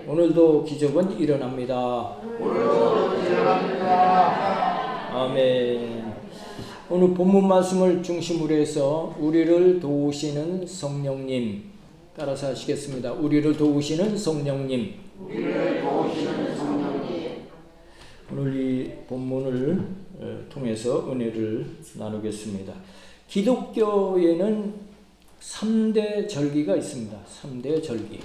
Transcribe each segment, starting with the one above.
오늘도 기적은 일어납니다. 아멘. 오늘 본문 말씀을 중심으로 해서 우리를 도우시는 성령님 따라서 하시겠습니다. 우리를 도우시는 성령님. 오늘 이 본문을 통해서 은혜를 나누겠습니다. 기독교에는 3대 절기가 있습니다. 3대 절기.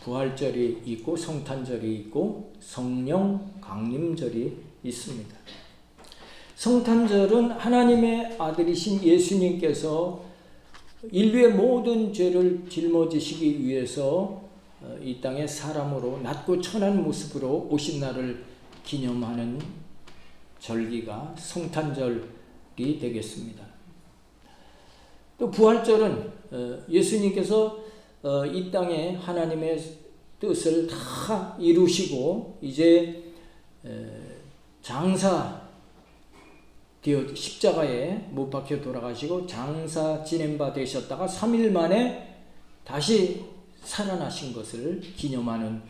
부활절이 있고 성탄절이 있고 성령 강림절이 있습니다. 성탄절은 하나님의 아들이신 예수님께서 인류의 모든 죄를 짊어지시기 위해서 이 땅에 사람으로 낮고 천한 모습으로 오신 날을 기념하는 절기가 성탄절이 되겠습니다. 또 부활절은 예수님께서 이 땅에 하나님의 뜻을 다 이루시고 이제 장사 되어 십자가에 못 박혀 돌아가시고 장사 지낸 바 되셨다가 3일 만에 다시 살아나신 것을 기념하는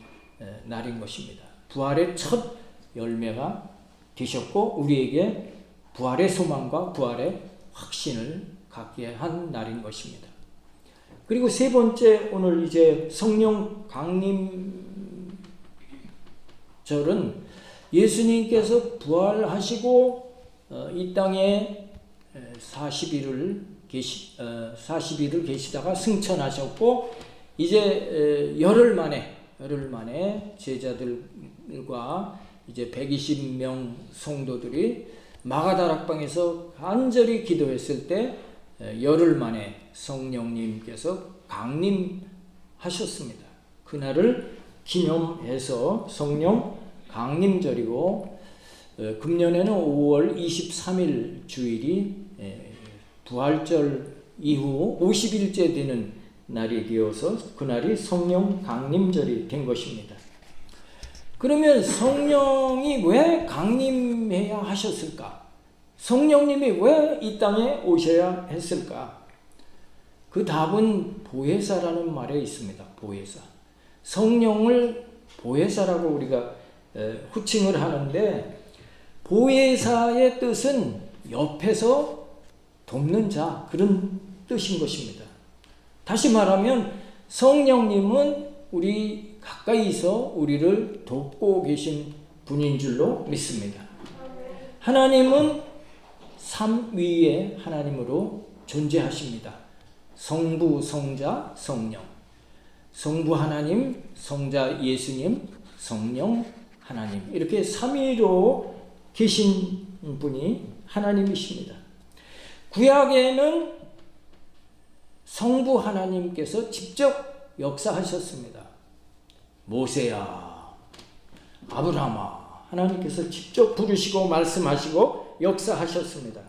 날인 것입니다. 부활의 첫 열매가 되셨고 우리에게 부활의 소망과 부활의 확신을 갖게 한 날인 것입니다. 그리고 세 번째, 오늘 이제 성령 강림절은 예수님께서 부활하시고 이 땅에 40일을 계시다가 승천하셨고 이제 열흘 만에 제자들과 이제 120명 성도들이 마가다락방에서 간절히 기도했을 때 열흘 만에 성령님께서 강림하셨습니다. 그날을 기념해서 성령 강림절이고 금년에는 5월 23일 주일이 부활절 이후 50일째 되는 날이 되어서 그날이 성령 강림절이 된 것입니다. 그러면 성령이 왜 강림해야 하셨을까? 성령님이 왜 이 땅에 오셔야 했을까? 그 답은 보혜사라는 말에 있습니다. 보혜사. 성령을 보혜사라고 우리가 호칭을 하는데 보혜사의 뜻은 옆에서 돕는 자, 그런 뜻인 것입니다. 다시 말하면 성령님은 우리 가까이서 우리를 돕고 계신 분인 줄로 믿습니다. 하나님은 삼위의 하나님으로 존재하십니다. 성부, 성자, 성령. 성부 하나님, 성자 예수님, 성령 하나님. 이렇게 삼위로 계신 분이 하나님이십니다. 구약에는 성부 하나님께서 직접 역사하셨습니다. 모세야, 아브라함아, 하나님께서 직접 부르시고 말씀하시고 역사하셨습니다.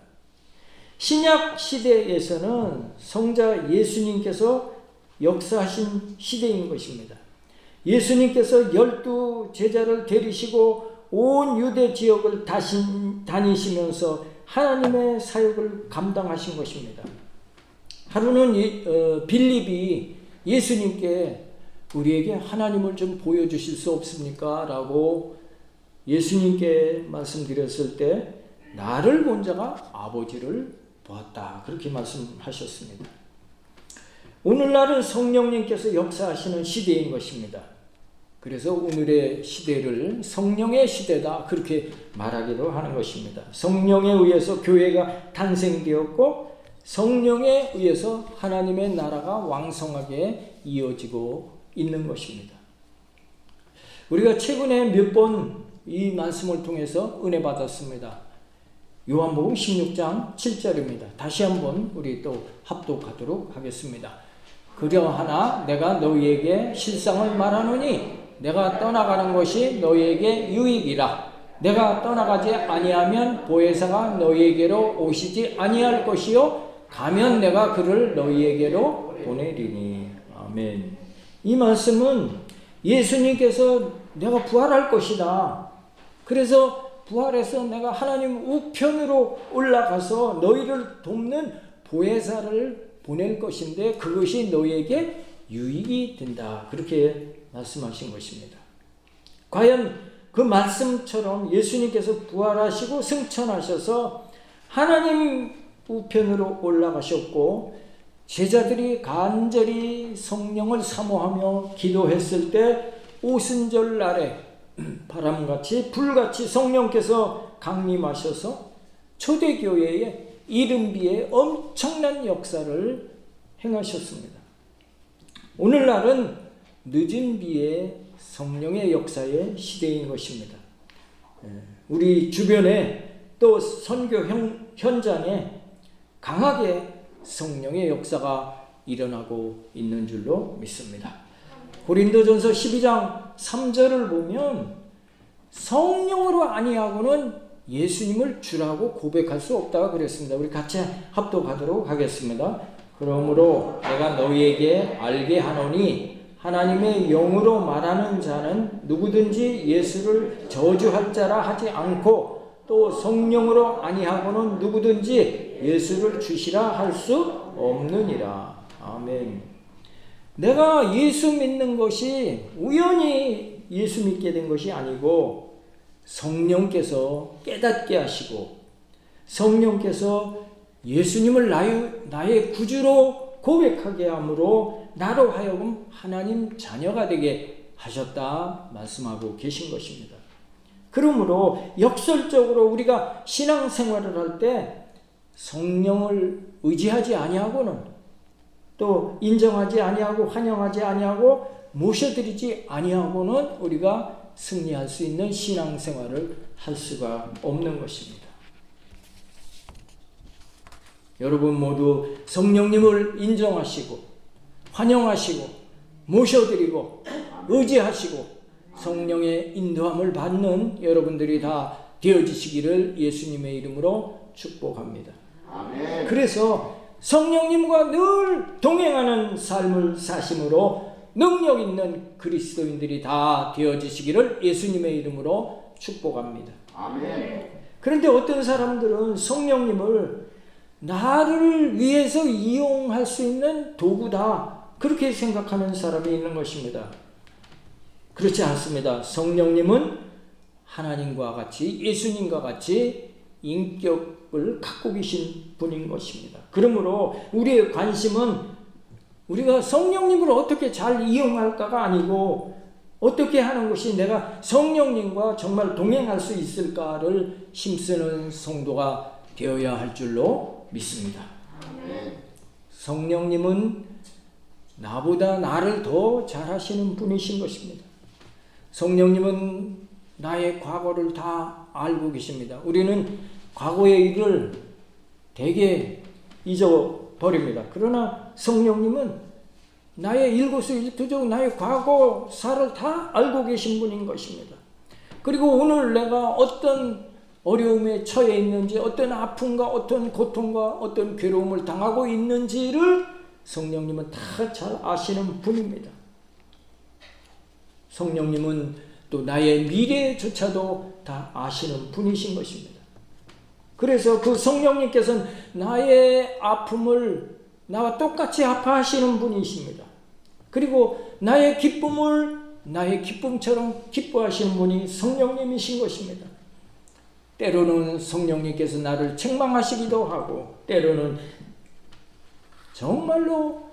신약 시대에서는 성자 예수님께서 역사하신 시대인 것입니다. 예수님께서 12 제자를 데리시고 온 유대 지역을 다니시면서 하나님의 사역을 감당하신 것입니다. 하루는 빌립이 예수님께 우리에게 하나님을 좀 보여주실 수 없습니까? 라고 예수님께 말씀드렸을 때 나를 본 자가 아버지를 보았다. 그렇게 말씀하셨습니다. 오늘날은 성령님께서 역사하시는 시대인 것입니다. 그래서 오늘의 시대를 성령의 시대다 그렇게 말하기도 하는 것입니다. 성령에 의해서 교회가 탄생되었고 성령에 의해서 하나님의 나라가 왕성하게 이어지고 있는 것입니다. 우리가 최근에 몇 번 이 말씀을 통해서 은혜 받았습니다. 요한복음 16장 7절입니다. 다시 한번 우리 또 합독하도록 하겠습니다. 그러하나 내가 너희에게 실상을 말하노니 내가 떠나가는 것이 너희에게 유익이라. 내가 떠나가지 아니하면 보혜사가 너희에게로 오시지 아니할 것이요 가면 내가 그를 너희에게로 보내리니. 아멘. 이 말씀은 예수님께서 내가 부활할 것이다. 그래서 부활해서 내가 하나님 우편으로 올라가서 너희를 돕는 보혜사를 보낼 것인데 그것이 너희에게 유익이 된다. 그렇게 말씀하신 것입니다. 과연 그 말씀처럼 예수님께서 부활하시고 승천하셔서 하나님 우편으로 올라가셨고 제자들이 간절히 성령을 사모하며 기도했을 때 오순절 날에 바람같이 불같이 성령께서 강림하셔서 초대교회의 이른비에 엄청난 역사를 행하셨습니다. 오늘날은 늦은 비에 성령의 역사의 시대인 것입니다. 우리 주변에 또 선교 현장에 강하게 성령의 역사가 일어나고 있는 줄로 믿습니다. 고린도전서 12장 3절을 보면 성령으로 아니하고는 예수님을 주라고 고백할 수 없다고 그랬습니다. 우리 같이 합독하도록 하겠습니다. 그러므로 내가 너희에게 알게 하노니 하나님의 영으로 말하는 자는 누구든지 예수를 저주할 자라 하지 않고 또 성령으로 아니하고는 누구든지 예수를 주시라 할 수 없느니라. 아멘. 내가 예수 믿는 것이 우연히 예수 믿게 된 것이 아니고 성령께서 깨닫게 하시고 성령께서 예수님을 나의 구주로 고백하게 함으로 나로 하여금 하나님 자녀가 되게 하셨다 말씀하고 계신 것입니다. 그러므로 역설적으로 우리가 신앙생활을 할 때 성령을 의지하지 아니하고는 또 인정하지 아니하고 환영하지 아니하고 모셔드리지 아니하고는 우리가 승리할 수 있는 신앙생활을 할 수가 없는 것입니다. 여러분 모두 성령님을 인정하시고 환영하시고 모셔드리고 의지하시고 성령의 인도함을 받는 여러분들이 다 되어지시기를 예수님의 이름으로 축복합니다. 아멘. 그래서 성령님과 늘 동행하는 삶을 사심으로 능력 있는 그리스도인들이 다 되어지시기를 예수님의 이름으로 축복합니다. 아멘. 그런데 어떤 사람들은 성령님을 나를 위해서 이용할 수 있는 도구다 그렇게 생각하는 사람이 있는 것입니다. 그렇지 않습니다. 성령님은 하나님과 같이 예수님과 같이 인격을 갖고 계신 분인 것입니다. 그러므로 우리의 관심은 우리가 성령님을 어떻게 잘 이용할까가 아니고 어떻게 하는 것이 내가 성령님과 정말 동행할 수 있을까를 힘쓰는 성도가 되어야 할 줄로 믿습니다. 성령님은 나보다 나를 더 잘하시는 분이신 것입니다. 성령님은 나의 과거를 다 알고 계십니다. 우리는 과거의 일을 되게 잊어버립니다. 그러나 성령님은 나의 일거수일투족 나의 과거사를 다 알고 계신 분인 것입니다. 그리고 오늘 내가 어떤 어려움에 처해 있는지 어떤 아픔과 어떤 고통과 어떤 괴로움을 당하고 있는지를 성령님은 다 잘 아시는 분입니다. 성령님은 또 나의 미래조차도 다 아시는 분이신 것입니다. 그래서 그 성령님께서는 나의 아픔을 나와 똑같이 아파하시는 분이십니다. 그리고 나의 기쁨을 나의 기쁨처럼 기뻐하시는 분이 성령님이신 것입니다. 때로는 성령님께서 나를 책망하시기도 하고 때로는 정말로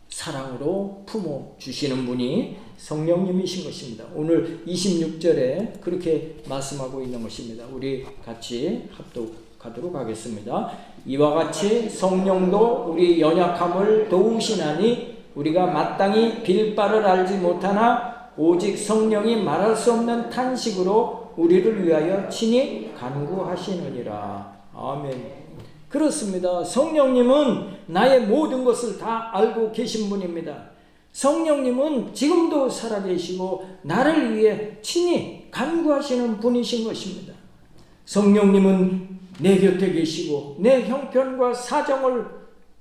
사랑으로 품어주시는 분이 성령님이신 것입니다. 오늘 26절에 그렇게 말씀하고 있는 것입니다. 우리 같이 합독하도록 하겠습니다. 이와 같이 성령도 우리 연약함을 도우시나니 우리가 마땅히 빌 바를 알지 못하나 오직 성령이 말할 수 없는 탄식으로 우리를 위하여 친히 간구하시느니라. 아멘. 그렇습니다. 성령님은 나의 모든 것을 다 알고 계신 분입니다. 성령님은 지금도 살아계시고 나를 위해 친히 간구하시는 분이신 것입니다. 성령님은 내 곁에 계시고 내 형편과 사정을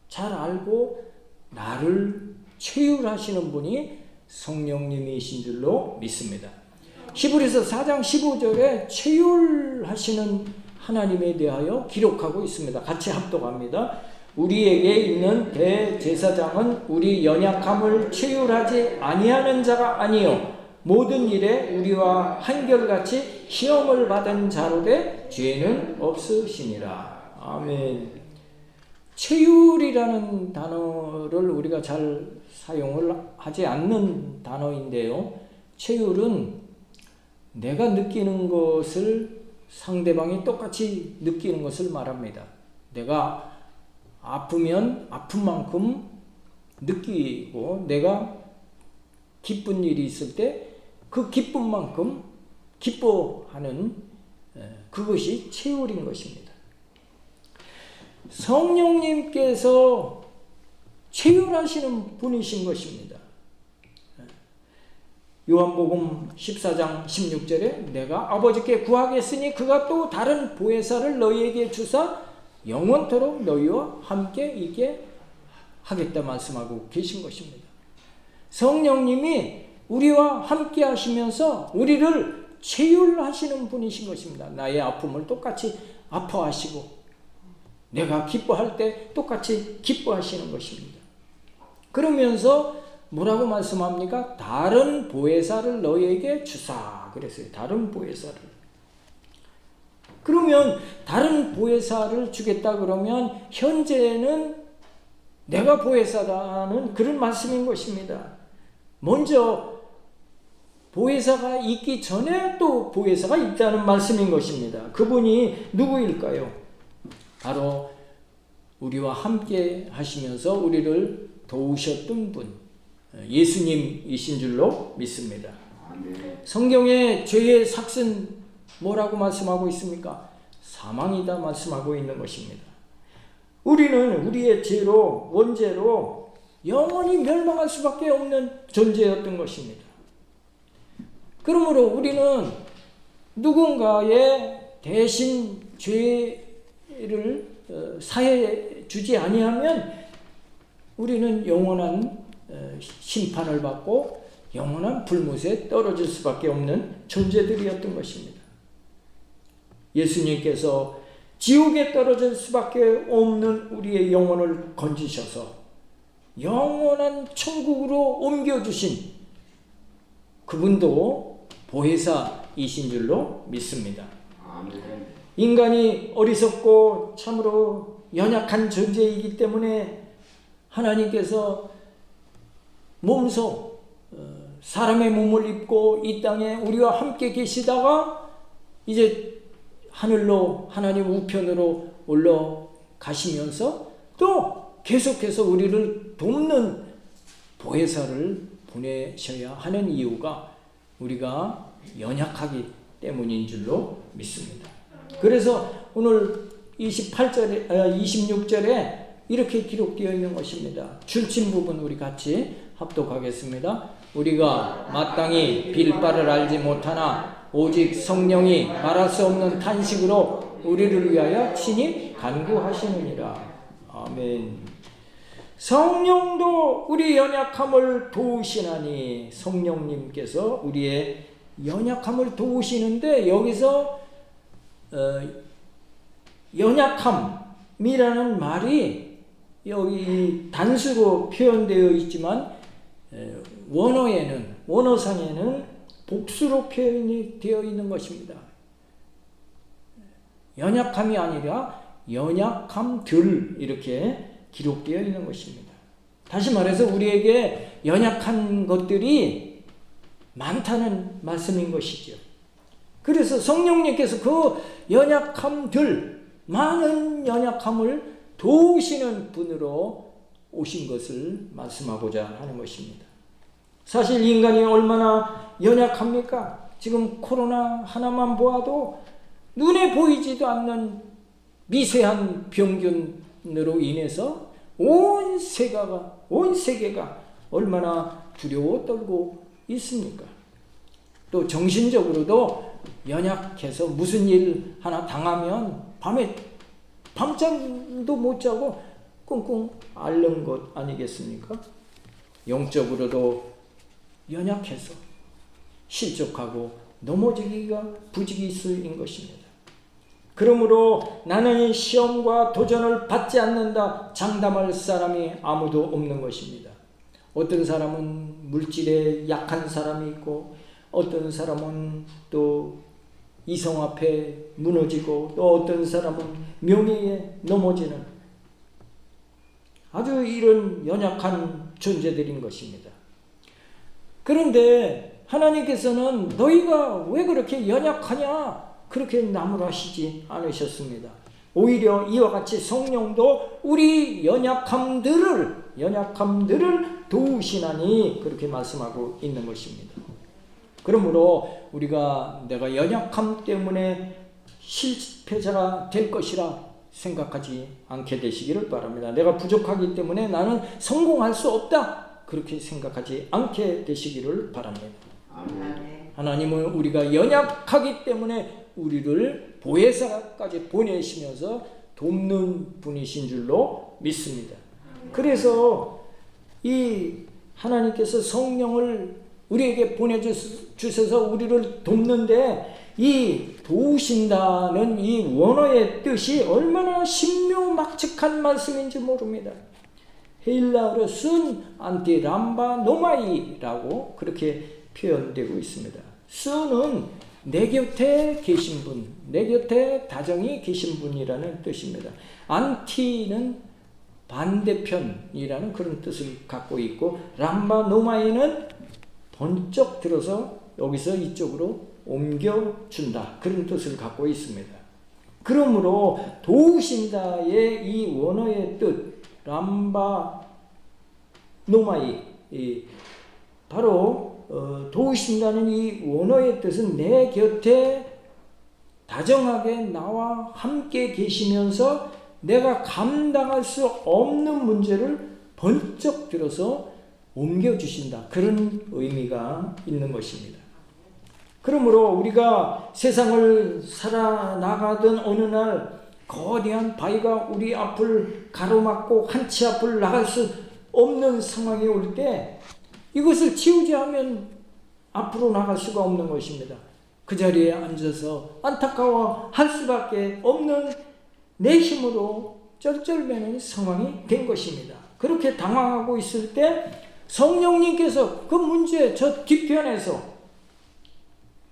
잘 알고 나를 체휼하시는 분이 성령님이신 줄로 믿습니다. 히브리서 4장 15절에 체휼하시는 하나님에 대하여 기록하고 있습니다. 같이 합독합니다. 우리에게 있는 대제사장은 우리 연약함을 체휼하지 아니하는 자가 아니요 모든 일에 우리와 한결같이 시험을 받은 자로되 죄는 없으시니라. 아멘. 체휼이라는 단어를 우리가 잘 사용을 하지 않는 단어인데요. 체휼은 내가 느끼는 것을 상대방이 똑같이 느끼는 것을 말합니다. 내가 아프면 아픈 만큼 느끼고 내가 기쁜 일이 있을 때 그 기쁜 만큼 기뻐하는 그것이 체휼인 것입니다. 성령님께서 체휼하시는 분이신 것입니다. 요한복음 14장 16절에 내가 아버지께 구하겠으니 그가 또 다른 보혜사를 너희에게 주사 영원토록 너희와 함께 있게 하겠다 말씀하고 계신 것입니다. 성령님이 우리와 함께 하시면서 우리를 체휼하시는 분이신 것입니다. 나의 아픔을 똑같이 아파하시고 내가 기뻐할 때 똑같이 기뻐하시는 것입니다. 그러면서 뭐라고 말씀합니까? 다른 보혜사를 너희에게 주사 그랬어요. 다른 보혜사를. 그러면 다른 보혜사를 주겠다 그러면 현재는 내가 보혜사라는 그런 말씀인 것입니다. 먼저 보혜사가 있기 전에 또 보혜사가 있다는 말씀인 것입니다. 그분이 누구일까요? 바로 우리와 함께 하시면서 우리를 도우셨던 분, 예수님이신 줄로 믿습니다. 성경에 죄의 삭은 뭐라고 말씀하고 있습니까? 사망이다 말씀하고 있는 것입니다. 우리는 우리의 죄로 원죄로 영원히 멸망할 수밖에 없는 존재였던 것입니다. 그러므로 우리는 누군가의 대신 죄를 사해 주지 아니하면 우리는 영원한 심판을 받고 영원한 불못에 떨어질 수밖에 없는 존재들이었던 것입니다. 예수님께서 지옥에 떨어질 수밖에 없는 우리의 영혼을 건지셔서 영원한 천국으로 옮겨주신 그분도 보혜사이신 줄로 믿습니다. 아멘. 인간이 어리석고 참으로 연약한 존재이기 때문에 하나님께서 몸소 사람의 몸을 입고 이 땅에 우리와 함께 계시다가 이제 하늘로 하나님 우편으로 올라가시면서 또 계속해서 우리를 돕는 보혜사를 보내셔야 하는 이유가 우리가 연약하기 때문인 줄로 믿습니다. 그래서 오늘 26절에 이렇게 기록되어 있는 것입니다. 줄친 부분 우리 같이 합독하겠습니다. 우리가 마땅히 빌 바를 알지 못하나 오직 성령이 말할 수 없는 탄식으로 우리를 위하여 친히 간구하시느니라. 아멘. 성령도 우리 연약함을 도우시나니 성령님께서 우리의 연약함을 도우시는데 여기서 연약함이라는 말이 여기 단수로 표현되어 있지만 원어상에는 복수로 표현이 되어 있는 것입니다. 연약함이 아니라 연약함들 이렇게 기록되어 있는 것입니다. 다시 말해서 우리에게 연약한 것들이 많다는 말씀인 것이죠. 그래서 성령님께서 그 연약함들, 많은 연약함을 도우시는 분으로 오신 것을 말씀하고자 하는 것입니다. 사실 인간이 얼마나 연약합니까? 지금 코로나 하나만 보아도 눈에 보이지도 않는 미세한 병균으로 인해서 온 세계가 얼마나 두려워 떨고 있습니까? 또 정신적으로도 연약해서 무슨 일 하나 당하면 밤에 밤잠도 못 자고 끙끙 앓는 것 아니겠습니까? 영적으로도 연약해서 실족하고 넘어지기가 부지기수인 것입니다. 그러므로 나는 시험과 도전을 받지 않는다 장담할 사람이 아무도 없는 것입니다. 어떤 사람은 물질에 약한 사람이 있고 어떤 사람은 또 이성 앞에 무너지고 또 어떤 사람은 명예에 넘어지는 아주 이런 연약한 존재들인 것입니다. 그런데 하나님께서는 너희가 왜 그렇게 연약하냐 그렇게 나무라시지 않으셨습니다. 오히려 이와 같이 성령도 우리 연약함들을 도우시나니 그렇게 말씀하고 있는 것입니다. 그러므로 우리가 내가 연약함 때문에 실패자가 될 것이라 생각하지 않게 되시기를 바랍니다. 내가 부족하기 때문에 나는 성공할 수 없다 그렇게 생각하지 않게 되시기를 바랍니다. 하나님은 우리가 연약하기 때문에 우리를 보혜사까지 보내시면서 돕는 분이신 줄로 믿습니다. 그래서 이 하나님께서 성령을 우리에게 보내주셔서 우리를 돕는데 이 도우신다는 이 원어의 뜻이 얼마나 신묘막측한 말씀인지 모릅니다. 헬라어로 순 안티 람바 노마이라고 그렇게 표현되고 있습니다. 순은 내 곁에 계신 분, 내 곁에 다정히 계신 분이라는 뜻입니다. 안티는 반대편이라는 그런 뜻을 갖고 있고 람바 노마이는 번쩍 들어서 여기서 이쪽으로 옮겨준다 그런 뜻을 갖고 있습니다. 그러므로 도우신다의 이 원어의 뜻 람바 노마이 바로 도우신다는 이 원어의 뜻은 내 곁에 다정하게 나와 함께 계시면서 내가 감당할 수 없는 문제를 번쩍 들어서 옮겨주신다 그런 의미가 있는 것입니다. 그러므로 우리가 세상을 살아나가던 어느 날 거대한 바위가 우리 앞을 가로막고 한 치 앞을 나갈 수 없는 상황이 올 때 이것을 치우지 않으면 앞으로 나갈 수가 없는 것입니다. 그 자리에 앉아서 안타까워할 수밖에 없는 내 힘으로 쩔쩔매는 상황이 된 것입니다. 그렇게 당황하고 있을 때 성령님께서 그 문제 저 뒤편에서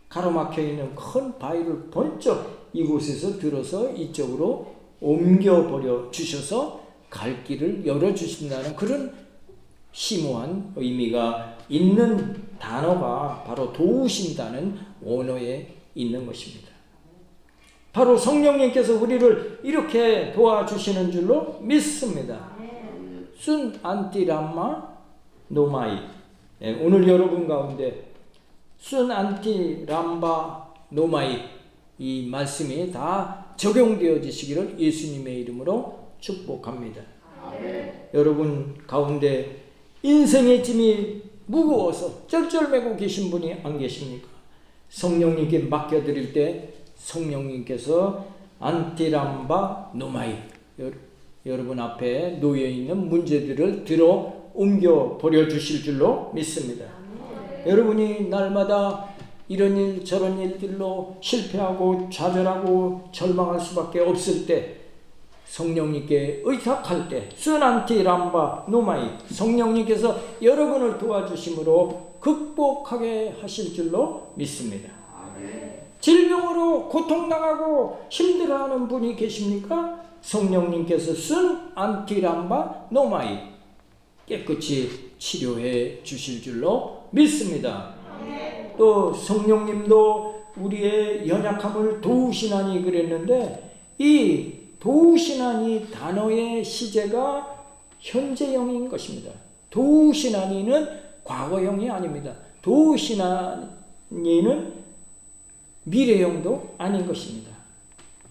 가로막혀 있는 큰 바위를 번쩍 이곳에서 들어서 이쪽으로 옮겨버려 주셔서 갈 길을 열어주신다는 그런 심오한 의미가 있는 단어가 바로 도우신다는 원어에 있는 것입니다. 바로 성령님께서 우리를 이렇게 도와주시는 줄로 믿습니다. 순 안티람마 노마이. 오늘 여러분 가운데 순 안티람바 노마이 이 말씀이 다 적용되어지시기를 예수님의 이름으로 축복합니다. 여러분 가운데 인생의 짐이 무거워서 쩔쩔매고 계신 분이 안 계십니까? 성령님께 맡겨드릴 때 성령님께서 안티람바 노마이 여러분 앞에 놓여있는 문제들을 들어 옮겨 버려 주실 줄로 믿습니다. 여러분이 날마다 이런 일 저런 일들로 실패하고 좌절하고 절망할 수밖에 없을 때 성령님께 의탁할 때 순안티 람바 노마이 성령님께서 여러분을 도와주심으로 극복하게 하실 줄로 믿습니다. 질병으로 고통당하고 힘들어하는 분이 계십니까? 성령님께서 순안티 람바 노마이 깨끗이 치료해 주실 줄로 믿습니다. 또 성령님도 우리의 연약함을 도우시나니 그랬는데 이 도우시나니 단어의 시제가 현재형인 것입니다. 도우시나니는 과거형이 아닙니다. 도우시나니는 미래형도 아닌 것입니다.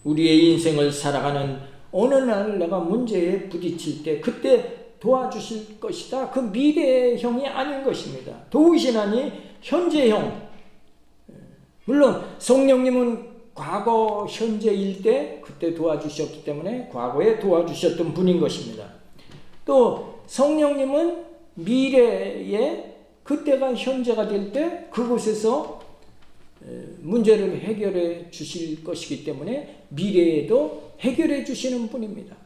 우리의 인생을 살아가는 어느 날 내가 문제에 부딪힐 때 그때 도와주실 것이다. 그 미래형이 아닌 것입니다. 도우시나니 현재형. 물론 성령님은 과거 현재일 때 그때 도와주셨기 때문에 과거에 도와주셨던 분인 것입니다. 또 성령님은 미래에 그때가 현재가 될 때 그곳에서 문제를 해결해 주실 것이기 때문에 미래에도 해결해 주시는 분입니다.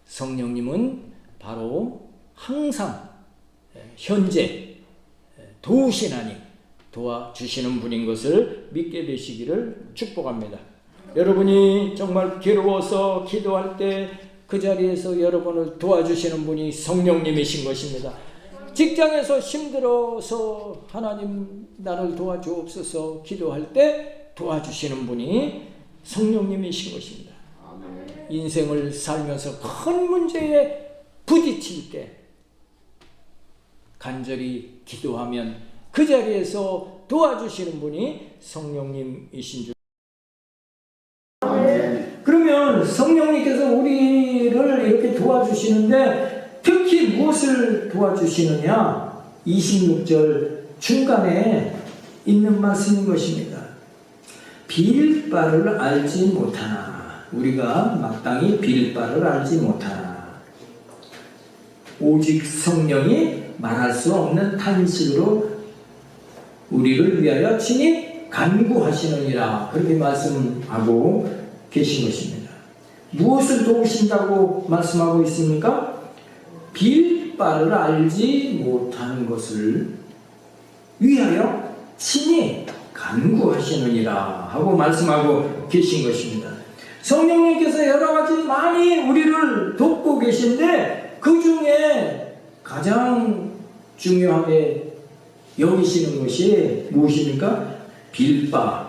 성령님은 바로 항상 현재 도우시나니 도와주시는 분인 것을 믿게 되시기를 축복합니다. 여러분이 정말 괴로워서 기도할 때 그 자리에서 여러분을 도와주시는 분이 성령님이신 것입니다. 직장에서 힘들어서 하나님 나를 도와주옵소서 기도할 때 도와주시는 분이 성령님이신 것입니다. 인생을 살면서 큰 문제에 부딪힐 때 간절히 기도하면 그 자리에서 도와주시는 분이 성령님이신 줄. 그러면 성령님께서 우리를 이렇게 도와주시는데 특히 무엇을 도와주시느냐? 26절 중간에 있는 말씀인 것입니다. 빌 바를 알지 못하나, 우리가 마땅히 빌 바를 알지 못하나 오직 성령이 말할 수 없는 탄식으로 우리를 위하여 친히 간구하시느니라, 그렇게 말씀하고 계신 것입니다. 무엇을 도우신다고 말씀하고 있습니까? 빌 바를 알지 못하는 것을 위하여 친히 간구하시느니라 하고 말씀하고 계신 것입니다. 성령님께서 여러 가지 많이 우리를 돕고 계신데 그 중에 가장 중요하게 여기시는 것이 무엇입니까? 빌바,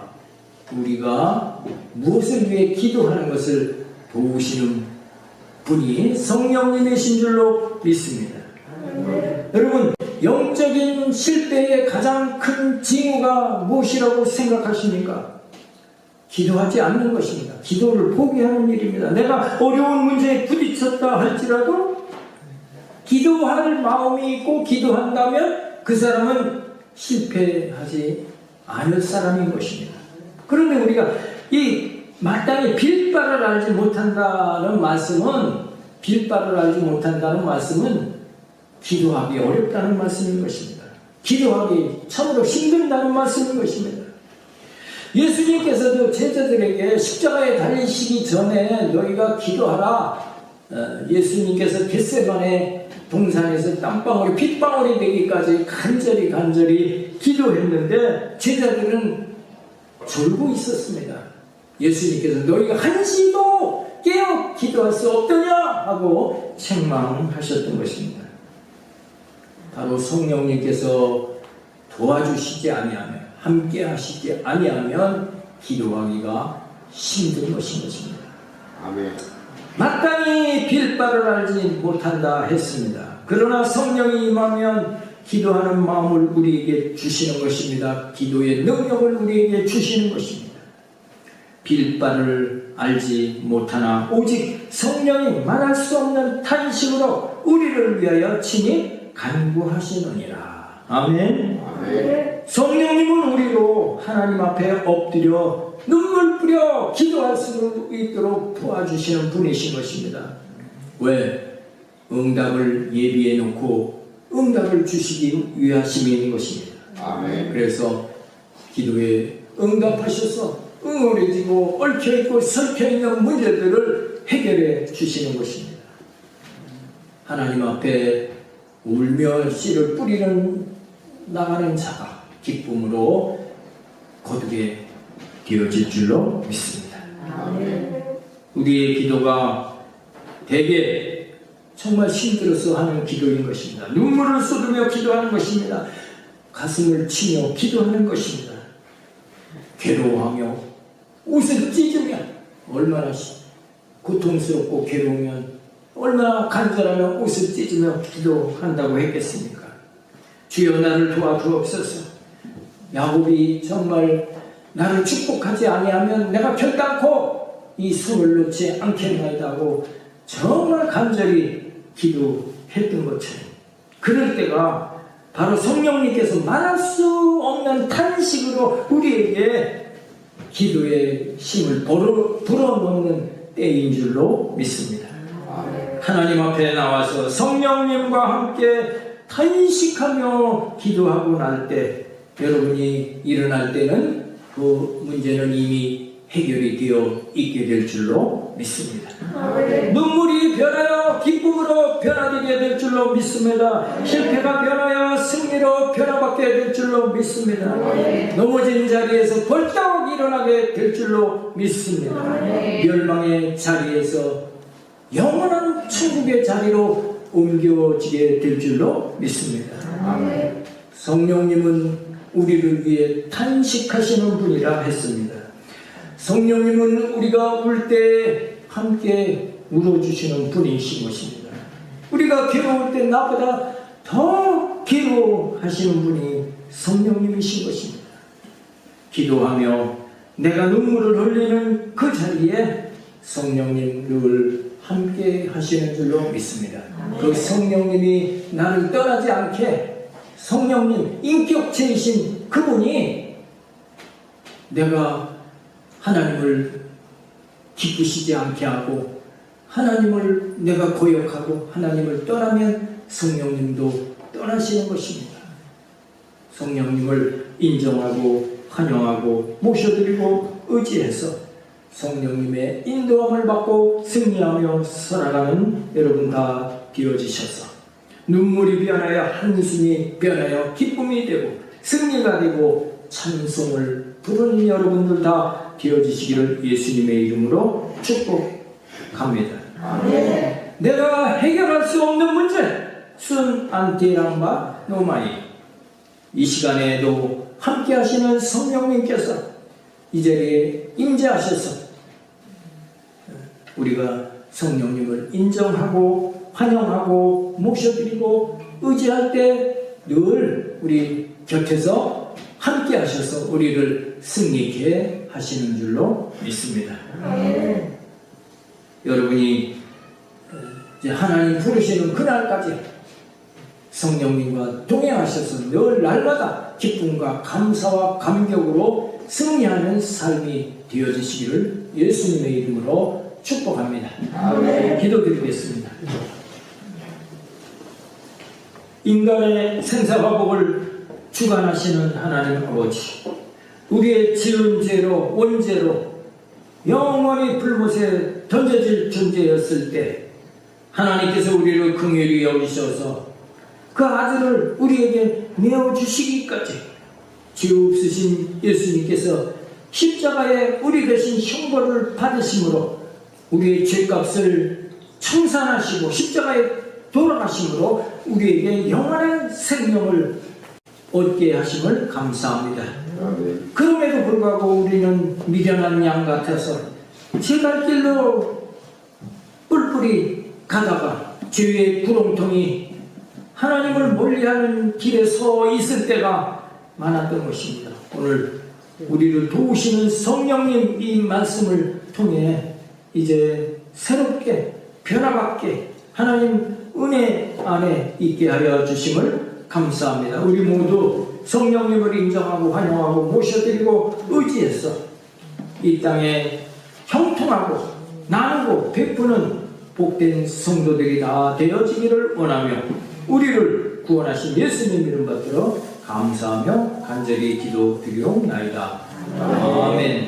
우리가 무엇을 위해 기도하는 것을 도우시는 분이 성령님이신 줄로 믿습니다. 여러분, 영적인 실패의 가장 큰 징후가 무엇이라고 생각하십니까? 기도하지 않는 것입니다. 기도를 포기하는 일입니다. 내가 어려운 문제에 부딪혔다 할지라도 기도할 마음이 있고 기도한다면 그 사람은 실패하지 않을 사람인 것입니다. 그런데 우리가 이 마땅히 빌 바를 알지 못한다는 말씀은, 빌 바를 알지 못한다는 말씀은 기도하기 어렵다는 말씀인 것입니다. 기도하기 참으로 힘든다는 말씀인 것입니다. 예수님께서도 제자들에게 십자가에 달리시기 전에 너희가 기도하라, 예수님께서 겟세마네 동산에서 땀방울이 핏방울이 되기까지 간절히 기도했는데 제자들은 졸고 있었습니다. 예수님께서 너희가 한시도 깨어 기도할 수 없더냐 하고 책망하셨던 것입니다. 바로 성령님께서 도와주시지 아니하면, 함께 하시지 아니하면 기도하기가 힘든 것인 것입니다. 아멘. 마땅히 빌 바를 알지 못한다 했습니다. 그러나 성령이 임하면 기도하는 마음을 우리에게 주시는 것입니다. 기도의 능력을 우리에게 주시는 것입니다. 빌 바를 알지 못하나 오직 성령이 말할 수 없는 탄식으로 우리를 위하여 친히 간구하시느니라. 아멘. 아멘. 성령님은 우리로 하나님 앞에 엎드려 눈물 뿌려 기도할 수 있도록 도와주시는 분이신 것입니다. 왜? 응답을 예비해 놓고 응답을 주시기 위하심인 것입니다. 아멘. 그래서 기도에 응답하셔서 응어리지고 얽혀있고 설켜있는 문제들을 해결해 주시는 것입니다. 하나님 앞에 울며 씨를 뿌리는 나가는 자가 기쁨으로 거두게 되어질 줄로 믿습니다. 아멘. 우리의 기도가 대개 정말 힘들어서 하는 기도인 것입니다. 눈물을 쏟으며 기도하는 것입니다. 가슴을 치며 기도하는 것입니다. 괴로워하며 옷을 찢으며 얼마나 고통스럽고 괴로우면 얼마나 간절하며 옷을 찢으며 기도한다고 했겠습니까? 주여 나를 도와주옵소서. 야곱이 정말 나를 축복하지 아니하면 내가 결단코 이 손을 놓지 않겠나이다 하고 정말 간절히 기도했던 것처럼, 그럴 때가 바로 성령님께서 말할 수 없는 탄식으로 우리에게 기도의 힘을 불어넣는 때인 줄로 믿습니다. 하나님 앞에 나와서 성령님과 함께 탄식하며 기도하고 날 때 여러분이 일어날 때는 그 문제는 이미 해결이 되어 있게 될 줄로 믿습니다. 눈물이 변하여 기쁨으로 변화되게 될 줄로 믿습니다. 실패가 변하여 승리로 변화받게 될 줄로 믿습니다. 넘어진 자리에서 벌떡 일어나게 될 줄로 믿습니다. 멸망의 자리에서 영원한 천국의 자리로 옮겨지게 될 줄로 믿습니다. 성령님은 우리를 위해 탄식하시는 분이라 했습니다. 성령님은 우리가 울 때 함께 울어주시는 분이신 것입니다. 우리가 괴로울 때 나보다 더 괴로워하시는 분이 성령님이신 것입니다. 기도하며 내가 눈물을 흘리는 그 자리에 성령님 늘 함께 하시는 줄로 믿습니다. 그 성령님이 나를 떠나지 않게 성령님 인격체이신 그분이 내가 하나님을 기쁘시지 않게 하고 하나님을 내가 거역하고 하나님을 떠나면 성령님도 떠나시는 것입니다. 성령님을 인정하고 환영하고 모셔드리고 의지해서 성령님의 인도함을 받고 승리하며 살아가는 여러분 다 되어지셔서 눈물이 변하여 한숨이 변하여 기쁨이 되고 승리가 되고 찬송을 부르는 여러분들 다 되어지시기를 예수님의 이름으로 축복합니다. 내가 해결할 수 없는 문제 순 안티랑바 노마이 이 시간에도 함께 하시는 성령님께서 이 자리에 임재하셔서 우리가 성령님을 인정하고 환영하고 모셔드리고 의지할 때 늘 우리 곁에서 함께 하셔서 우리를 승리케 하시는 줄로 믿습니다. 여러분이 이제 하나님 부르시는 그날까지 성령님과 동행하셔서 늘 날마다 기쁨과 감사와 감격으로 승리하는 삶이 되어지시기를 예수님의 이름으로 축복합니다. 기도드리겠습니다. 인간의 생사화복을 주관하시는 하나님 아버지, 우리의 지은 죄로 원죄로 영원히 불못에 던져질 존재였을 때 하나님께서 우리를 긍휼히 여기셔서 그 아들을 우리에게 내어주시기까지 죄 없으신 예수님께서 십자가에 우리 대신 형벌을 받으심으로 우리의 죄값을 청산하시고 십자가에 돌아가심으로 우리에게 영원한 생명을 얻게 하심을 감사합니다. 그럼에도 불구하고 우리는 미련한 양 같아서 제 갈 길로 뿔뿔이 가다가 죄의 구렁텅이 하나님을 멀리하는 길에 서 있을 때가 많았던 것입니다. 오늘 우리를 도우시는 성령님 이 말씀을 통해 이제 새롭게 변화받게 하나님 은혜 안에 있게 하여 주심을 감사합니다. 우리 모두 성령님을 인정하고 환영하고 모셔드리고 의지해서 이 땅에 형통하고 나누고 베푸는 복된 성도들이 다 되어지기를 원하며 우리를 구원하신 예수님 이름 받들어 감사하며 간절히 기도드리옵나이다. 아멘.